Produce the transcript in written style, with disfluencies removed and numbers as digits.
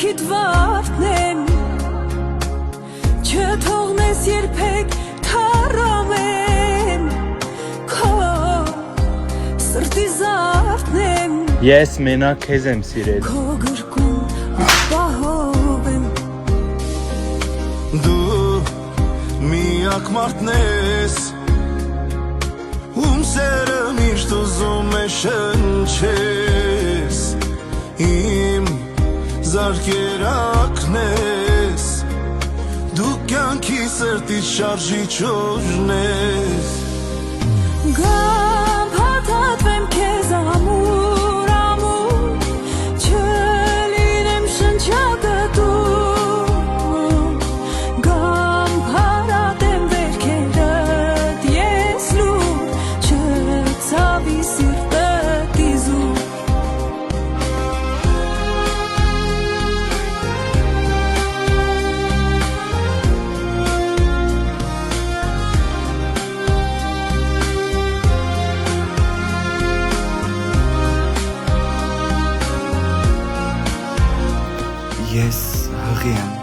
կյանքիդ վարդնեմ չթողնես երբեք թառամեմ քո սրտի զարթնեմ Ես մենակ քեզ եմ սիրել քո գրկում ապահով եմ Դու միակ մարդն ես Ում սերը միշտ ուզում է շնչես Իմ զարկերակն ես Դու կյանքի սրտից շարժիչ ուժն ես Գամ հատատվեմ քեզ ամուր ամուր Չլինեմ շնչակտում Գամ հարատեմ վերքերդ ես լուր Չցավի սիրտդ իզուր Ես հղի եմ